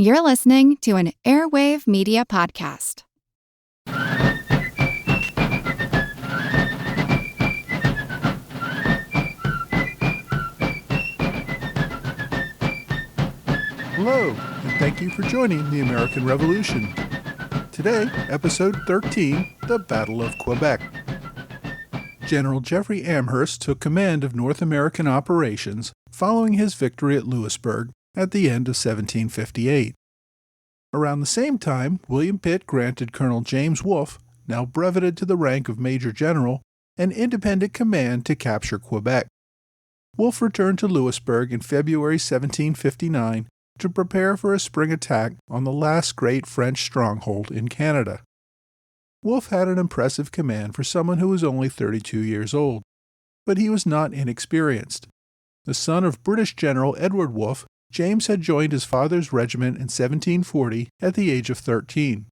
You're listening to an Airwave Media Podcast. Hello, and thank you for joining the American Revolution. Today, Episode 13, The Battle of Quebec. General Jeffrey Amherst took command of North American operations following his victory at Louisbourg at the end of 1758. Around the same time, William Pitt granted Colonel James Wolfe, now breveted to the rank of Major General, an independent command to capture Quebec. Wolfe returned to Louisbourg in February 1759 to prepare for a spring attack on the last great French stronghold in Canada. Wolfe had an impressive command for someone who was only 32 years old, but he was not inexperienced. The son of British General Edward Wolfe, James had joined his father's regiment in 1740 at the age of 13.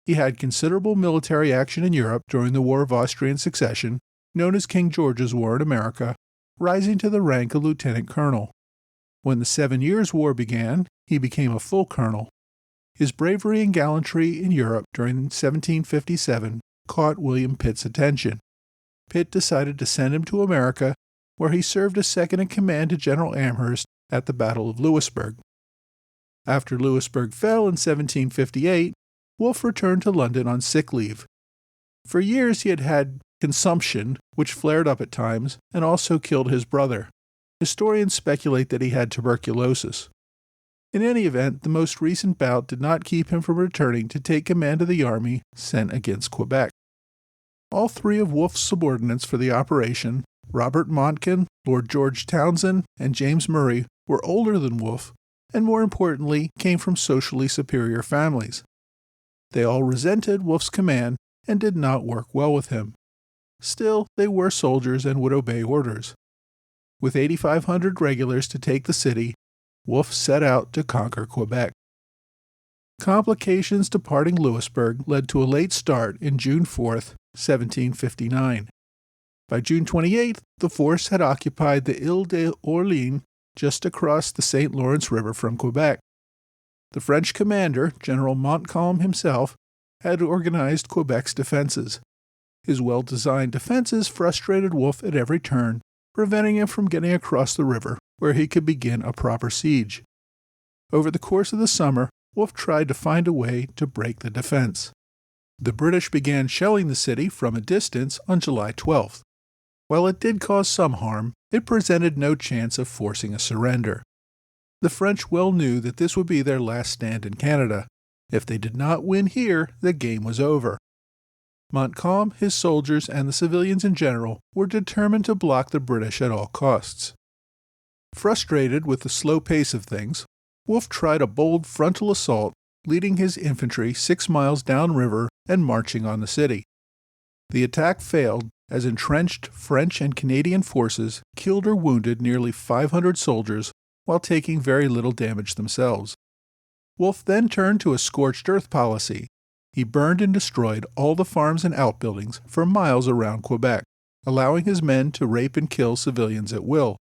He had considerable military action in Europe during the War of Austrian Succession, known as King George's War in America, rising to the rank of lieutenant colonel. When the 7 Years' War began, he became a full colonel. His bravery and gallantry in Europe during 1757 caught William Pitt's attention. Pitt decided to send him to America, where he served as second-in-command to General Amherst at the Battle of Louisbourg. After Louisbourg fell in 1758, Wolfe returned to London on sick leave. For years he had had consumption, which flared up at times, and also killed his brother. Historians speculate that he had tuberculosis. In any event, the most recent bout did not keep him from returning to take command of the army sent against Quebec. All three of Wolfe's subordinates for the operation, Robert Montcalm, Lord George Townshend, and James Murray, were older than Wolfe, and more importantly, came from socially superior families. They all resented Wolfe's command and did not work well with him. Still, they were soldiers and would obey orders. With 8,500 regulars to take the city, Wolfe set out to conquer Quebec. Complications departing Louisbourg led to a late start in June 4, 1759. By June 28th, the force had occupied the Ile d'Orléans just across the St. Lawrence River from Quebec. The French commander, General Montcalm himself, had organized Quebec's defenses. His well-designed defenses frustrated Wolfe at every turn, preventing him from getting across the river, where he could begin a proper siege. Over the course of the summer, Wolfe tried to find a way to break the defense. The British began shelling the city from a distance on July 12th. While it did cause some harm, it presented no chance of forcing a surrender. The French well knew that this would be their last stand in Canada. If they did not win here, the game was over. Montcalm, his soldiers, and the civilians in general were determined to block the British at all costs. Frustrated with the slow pace of things, Wolfe tried a bold frontal assault, leading his infantry 6 miles downriver and marching on the city. The attack failed, as entrenched French and Canadian forces killed or wounded nearly 500 soldiers while taking very little damage themselves. Wolfe then turned to a scorched earth policy. He burned and destroyed all the farms and outbuildings for miles around Quebec, allowing his men to rape and kill civilians at will.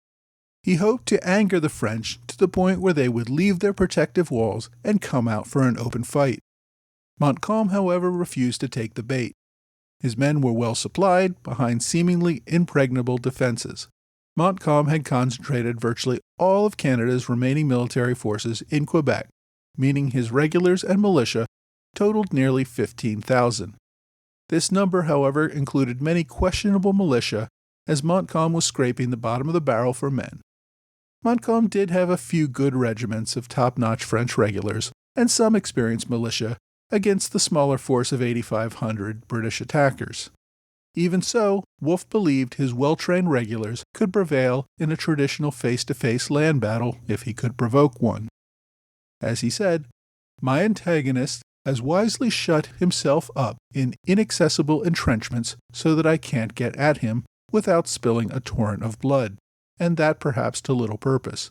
He hoped to anger the French to the point where they would leave their protective walls and come out for an open fight. Montcalm, however, refused to take the bait. His men were well supplied behind seemingly impregnable defenses. Montcalm had concentrated virtually all of Canada's remaining military forces in Quebec, meaning his regulars and militia totaled nearly 15,000. This number, however, included many questionable militia, as Montcalm was scraping the bottom of the barrel for men. Montcalm did have a few good regiments of top-notch French regulars and some experienced militia against the smaller force of 8,500 British attackers. Even so, Wolfe believed his well-trained regulars could prevail in a traditional face-to-face land battle if he could provoke one. As he said, "My antagonist has wisely shut himself up in inaccessible entrenchments so that I can't get at him without spilling a torrent of blood, and that perhaps to little purpose.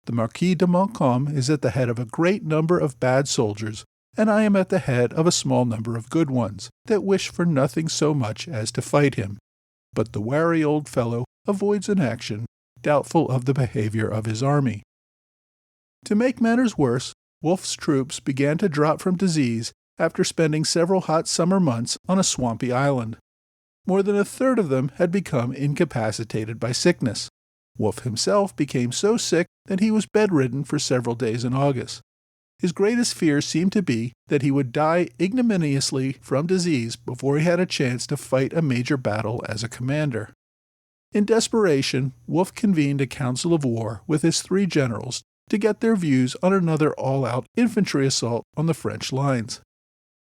The Marquis de Montcalm is at the head of a great number of bad soldiers, and I am at the head of a small number of good ones that wish for nothing so much as to fight him. But the wary old fellow avoids an action, doubtful of the behavior of his army." To make matters worse, Wolfe's troops began to drop from disease after spending several hot summer months on a swampy island. More than a third of them had become incapacitated by sickness. Wolfe himself became so sick that he was bedridden for several days in August. His greatest fear seemed to be that he would die ignominiously from disease before he had a chance to fight a major battle as a commander. In desperation, Wolfe convened a council of war with his 3 generals to get their views on another all-out infantry assault on the French lines.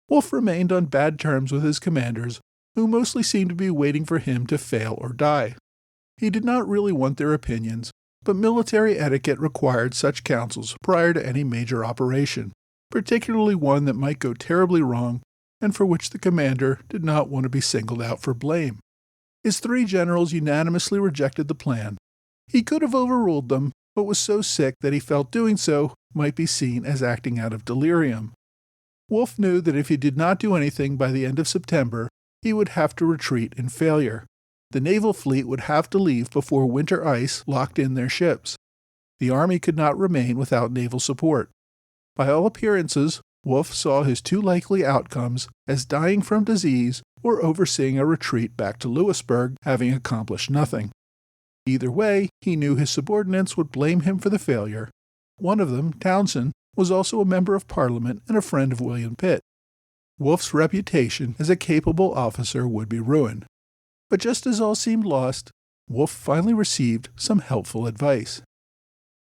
Wolfe remained on bad terms with his commanders, who mostly seemed to be waiting for him to fail or die. He did not really want their opinions, but military etiquette required such councils prior to any major operation, particularly one that might go terribly wrong and for which the commander did not want to be singled out for blame. His 3 generals unanimously rejected the plan. He could have overruled them, but was so sick that he felt doing so might be seen as acting out of delirium. Wolfe knew that if he did not do anything by the end of September, he would have to retreat in failure. The naval fleet would have to leave before winter ice locked in their ships. The army could not remain without naval support. By all appearances, Wolfe saw his 2 likely outcomes as dying from disease or overseeing a retreat back to Louisbourg, having accomplished nothing. Either way, he knew his subordinates would blame him for the failure. One of them, Townshend, was also a member of Parliament and a friend of William Pitt. Wolfe's reputation as a capable officer would be ruined. But just as all seemed lost, Wolfe finally received some helpful advice.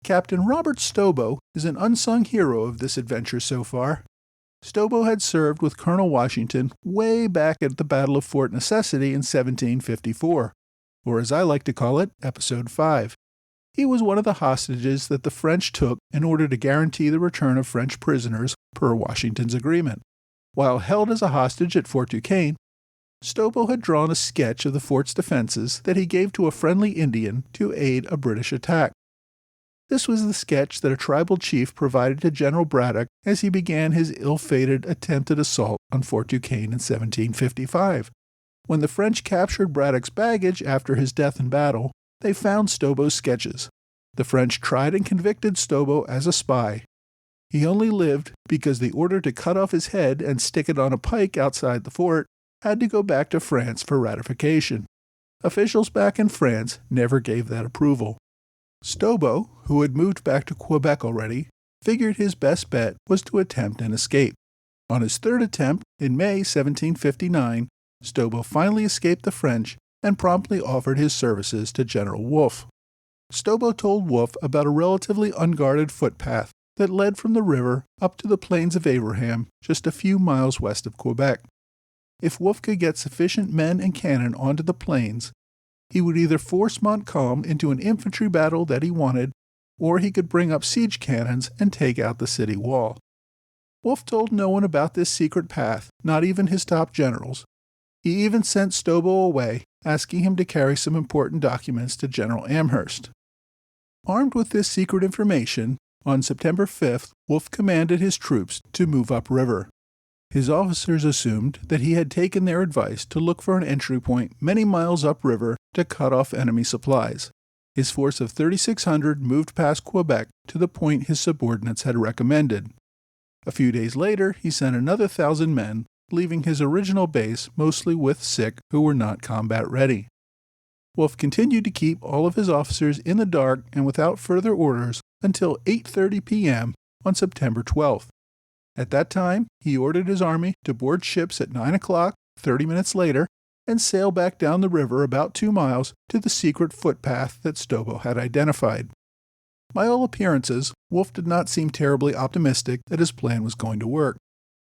Captain Robert Stobo is an unsung hero of this adventure so far. Stobo had served with Colonel Washington way back at the Battle of Fort Necessity in 1754, or as I like to call it, Episode 5. He was one of the hostages that the French took in order to guarantee the return of French prisoners per Washington's agreement. While held as a hostage at Fort Duquesne, Stobo had drawn a sketch of the fort's defenses that he gave to a friendly Indian to aid a British attack. This was the sketch that a tribal chief provided to General Braddock as he began his ill-fated attempted assault on Fort Duquesne in 1755. When the French captured Braddock's baggage after his death in battle, they found Stobo's sketches. The French tried and convicted Stobo as a spy. He only lived because the order to cut off his head and stick it on a pike outside the fort had to go back to France for ratification. Officials back in France never gave that approval. Stobo, who had moved back to Quebec already, figured his best bet was to attempt an escape. On his 3rd attempt, in May 1759, Stobo finally escaped the French and promptly offered his services to General Wolfe. Stobo told Wolfe about a relatively unguarded footpath that led from the river up to the plains of Abraham, just a few miles west of Quebec. If Wolfe could get sufficient men and cannon onto the plains, he would either force Montcalm into an infantry battle that he wanted, or he could bring up siege cannons and take out the city wall. Wolfe told no one about this secret path, not even his top generals. He even sent Stobo away, asking him to carry some important documents to General Amherst. Armed with this secret information, on September 5th, Wolfe commanded his troops to move upriver. His officers assumed that he had taken their advice to look for an entry point many miles upriver to cut off enemy supplies. His force of 3,600 moved past Quebec to the point his subordinates had recommended. A few days later, he sent another 1,000 men, leaving his original base mostly with sick who were not combat ready. Wolfe continued to keep all of his officers in the dark and without further orders until 8:30 p.m. on September 12th. At that time, he ordered his army to board ships at 9 o'clock, 30 minutes later, and sail back down the river about 2 miles to the secret footpath that Stobo had identified. By all appearances, Wolfe did not seem terribly optimistic that his plan was going to work.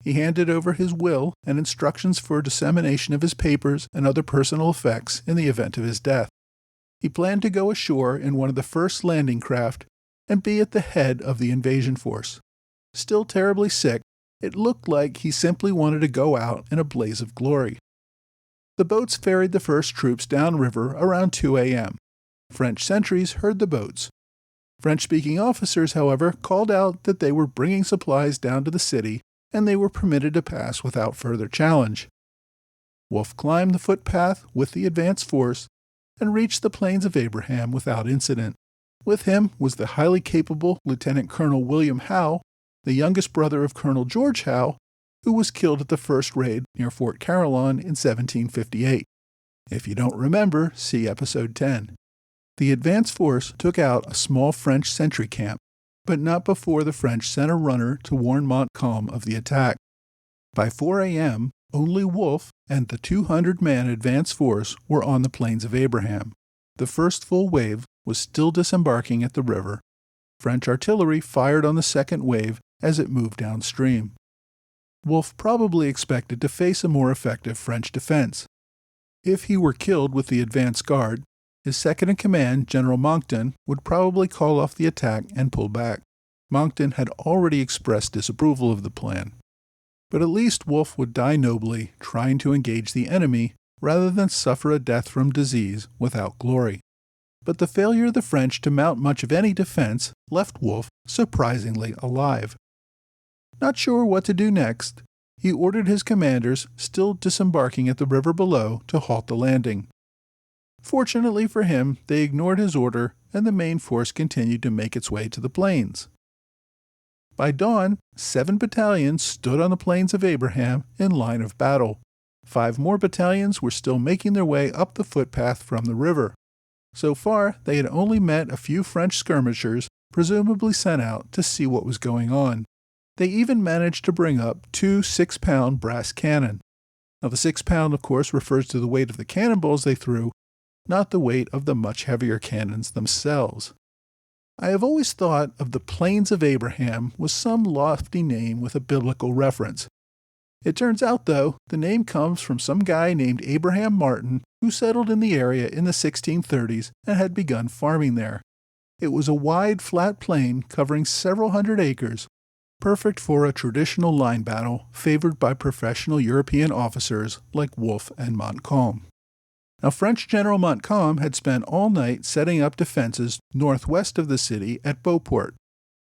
He handed over his will and instructions for dissemination of his papers and other personal effects in the event of his death. He planned to go ashore in one of the first landing craft and be at the head of the invasion force. Still terribly sick, it looked like he simply wanted to go out in a blaze of glory. The boats ferried the first troops downriver around 2 a.m. French sentries heard the boats. French-speaking officers, however, called out that they were bringing supplies down to the city, and they were permitted to pass without further challenge. Wolfe climbed the footpath with the advance force and reached the plains of Abraham without incident. With him was the highly capable Lieutenant Colonel William Howe, the youngest brother of Colonel George Howe, who was killed at the first raid near Fort Carillon in 1758. If you don't remember, see episode 10. The advance force took out a small French sentry camp, but not before the French sent a runner to warn Montcalm of the attack. By 4 a.m., only Wolfe and the 200-man advance force were on the Plains of Abraham. The first full wave was still disembarking at the river. French artillery fired on the second wave as it moved downstream. Wolfe probably expected to face a more effective French defense. If he were killed with the advance guard, his second-in-command, General Montcalm, would probably call off the attack and pull back. Montcalm had already expressed disapproval of the plan. But at least Wolfe would die nobly trying to engage the enemy rather than suffer a death from disease without glory. But the failure of the French to mount much of any defense left Wolfe surprisingly alive. Not sure what to do next, he ordered his commanders, still disembarking at the river below, to halt the landing. Fortunately for him, they ignored his order, and the main force continued to make its way to the plains. By dawn, 7 battalions stood on the Plains of Abraham in line of battle. 5 more battalions were still making their way up the footpath from the river. So far, they had only met a few French skirmishers, presumably sent out to see what was going on. They even managed to bring up 2 6-pound brass cannon. Now, the 6-pound, of course, refers to the weight of the cannonballs they threw, not the weight of the much heavier cannons themselves. I have always thought of the Plains of Abraham with some lofty name with a biblical reference. It turns out, though, the name comes from some guy named Abraham Martin who settled in the area in the 1630s and had begun farming there. It was a wide, flat plain covering several hundred acres, perfect for a traditional line battle favored by professional European officers like Wolfe and Montcalm. Now, French General Montcalm had spent all night setting up defenses northwest of the city at Beauport.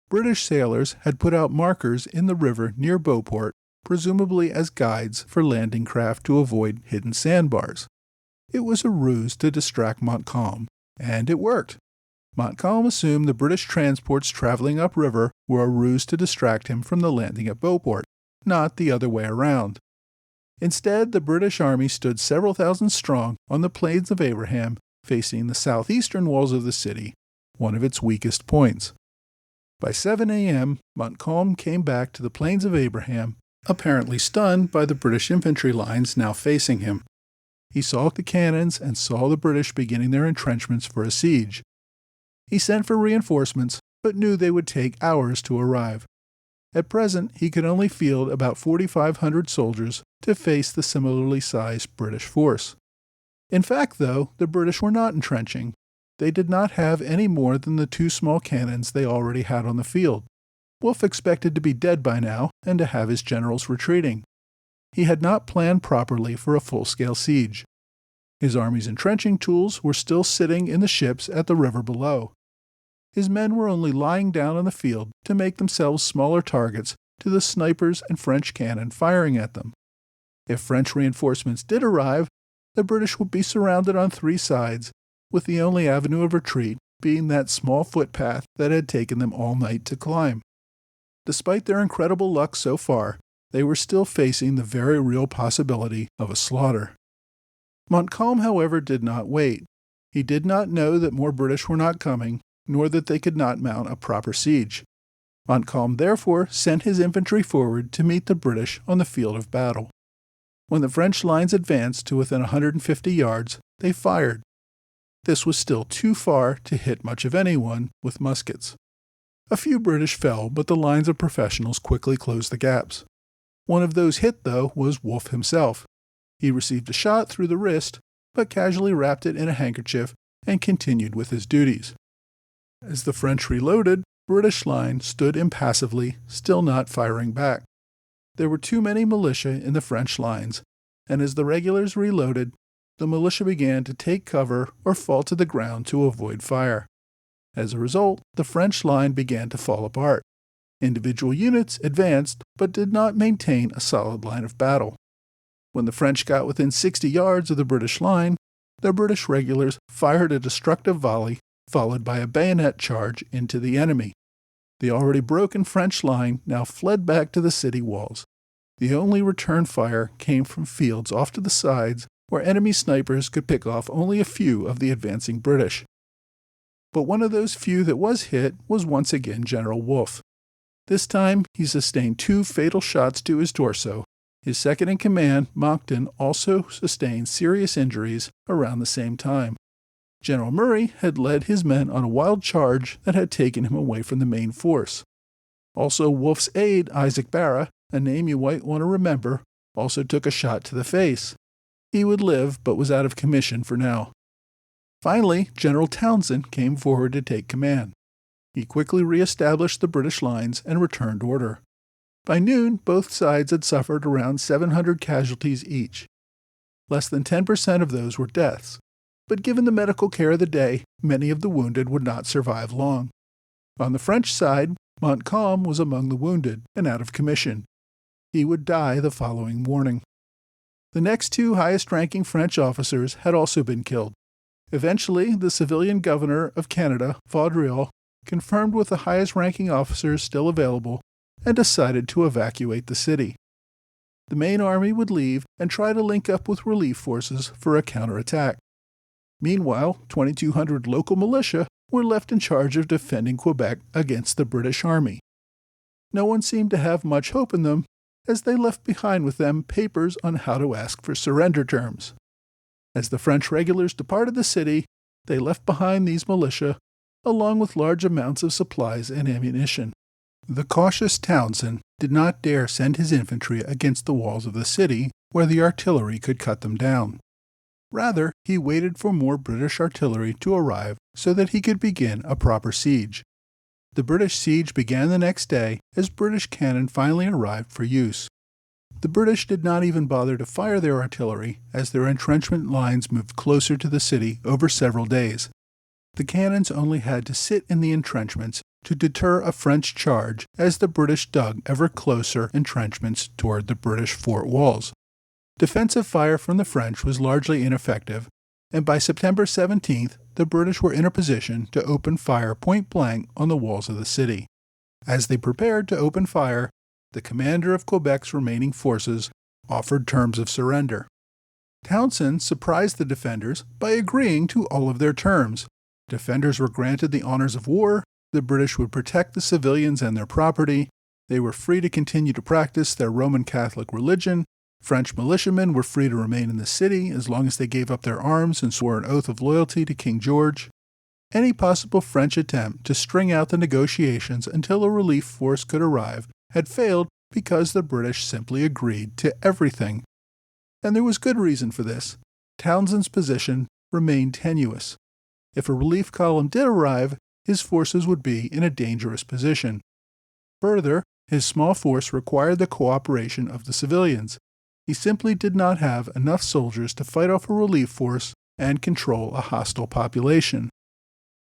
British sailors had put out markers in the river near Beauport, presumably as guides for landing craft to avoid hidden sandbars. It was a ruse to distract Montcalm, and it worked. Montcalm assumed the British transports traveling upriver were a ruse to distract him from the landing at Beauport, not the other way around. Instead, the British army stood several thousand strong on the Plains of Abraham, facing the southeastern walls of the city, one of its weakest points. By 7 a.m., Montcalm came back to the Plains of Abraham, apparently stunned by the British infantry lines now facing him. He saw the cannons and saw the British beginning their entrenchments for a siege. He sent for reinforcements, but knew they would take hours to arrive. At present, he could only field about 4,500 soldiers to face the similarly sized British force. In fact, though, the British were not entrenching. They did not have any more than the 2 small cannons they already had on the field. Wolfe expected to be dead by now and to have his generals retreating. He had not planned properly for a full-scale siege. His army's entrenching tools were still sitting in the ships at the river below. His men were only lying down on the field to make themselves smaller targets to the snipers and French cannon firing at them. If French reinforcements did arrive, the British would be surrounded on 3 sides, with the only avenue of retreat being that small footpath that had taken them all night to climb. Despite their incredible luck so far, they were still facing the very real possibility of a slaughter. Montcalm, however, did not wait. He did not know that more British were not coming, nor that they could not mount a proper siege. Montcalm therefore sent his infantry forward to meet the British on the field of battle. When the French lines advanced to within 150 yards, they fired. This was still too far to hit much of anyone with muskets. A few British fell, but the lines of professionals quickly closed the gaps. One of those hit, though, was Wolfe himself. He received a shot through the wrist, but casually wrapped it in a handkerchief and continued with his duties. As the French reloaded, British line stood impassively, still not firing back. There were too many militia in the French lines, and as the regulars reloaded, the militia began to take cover or fall to the ground to avoid fire. As a result, the French line began to fall apart. Individual units advanced but did not maintain a solid line of battle. When the French got within 60 yards of the British line, the British regulars fired a destructive volley followed by a bayonet charge into the enemy. The already broken French line now fled back to the city walls. The only return fire came from fields off to the sides where enemy snipers could pick off only a few of the advancing British. But one of those few that was hit was once again General Wolfe. This time, he sustained 2 fatal shots to his torso. His second-in-command, Montcalm, also sustained serious injuries around the same time. General Murray had led his men on a wild charge that had taken him away from the main force. Also, Wolfe's aide, Isaac Barra, a name you might want to remember, also took a shot to the face. He would live, but was out of commission for now. Finally, General Townsend came forward to take command. He quickly re-established the British lines and returned order. By noon, both sides had suffered around 700 casualties each. Less than 10% of those were deaths, but given the medical care of the day, many of the wounded would not survive long. On the French side, Montcalm was among the wounded and out of commission. He would die the following morning. The next 2 highest-ranking French officers had also been killed. Eventually, the civilian governor of Canada, Vaudreuil, confirmed with the highest-ranking officers still available and decided to evacuate the city. The main army would leave and try to link up with relief forces for a counterattack. Meanwhile, 2,200 local militia were left in charge of defending Quebec against the British army. No one seemed to have much hope in them, as they left behind with them papers on how to ask for surrender terms. As the French regulars departed the city, they left behind these militia, along with large amounts of supplies and ammunition. The cautious Townsend did not dare send his infantry against the walls of the city, where the artillery could cut them down. Rather, he waited for more British artillery to arrive so that he could begin a proper siege. The British siege began the next day as British cannon finally arrived for use. The British did not even bother to fire their artillery as their entrenchment lines moved closer to the city over several days. The cannons only had to sit in the entrenchments to deter a French charge as the British dug ever closer entrenchments toward the British fort walls. Defensive fire from the French was largely ineffective, and by September 17th, the British were in a position to open fire point-blank on the walls of the city. As they prepared to open fire, the commander of Quebec's remaining forces offered terms of surrender. Townsend surprised the defenders by agreeing to all of their terms. Defenders were granted the honors of war, the British would protect the civilians and their property, they were free to continue to practice their Roman Catholic religion, French militiamen were free to remain in the city as long as they gave up their arms and swore an oath of loyalty to King George. Any possible French attempt to string out the negotiations until a relief force could arrive had failed because the British simply agreed to everything. And there was good reason for this. Townsend's position remained tenuous. If a relief column did arrive, his forces would be in a dangerous position. Further, his small force required the cooperation of the civilians. He simply did not have enough soldiers to fight off a relief force and control a hostile population.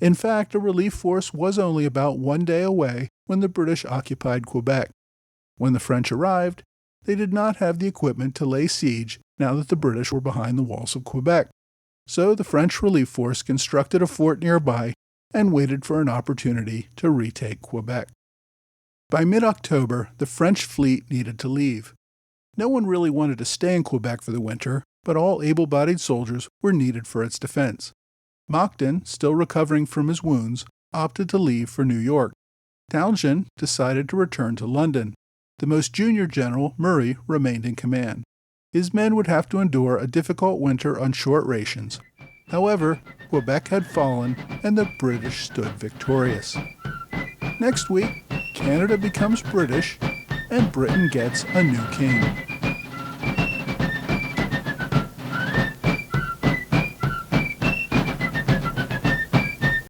In fact, a relief force was only about 1 day away when the British occupied Quebec. When the French arrived, they did not have the equipment to lay siege now that the British were behind the walls of Quebec. So the French relief force constructed a fort nearby and waited for an opportunity to retake Quebec. By mid-October, the French fleet needed to leave. No one really wanted to stay in Quebec for the winter, but all able-bodied soldiers were needed for its defense. Montcalm, still recovering from his wounds, opted to leave for New York. Townsend decided to return to London. The most junior general, Murray, remained in command. His men would have to endure a difficult winter on short rations. However, Quebec had fallen and the British stood victorious. Next week, Canada becomes British and Britain gets a new king.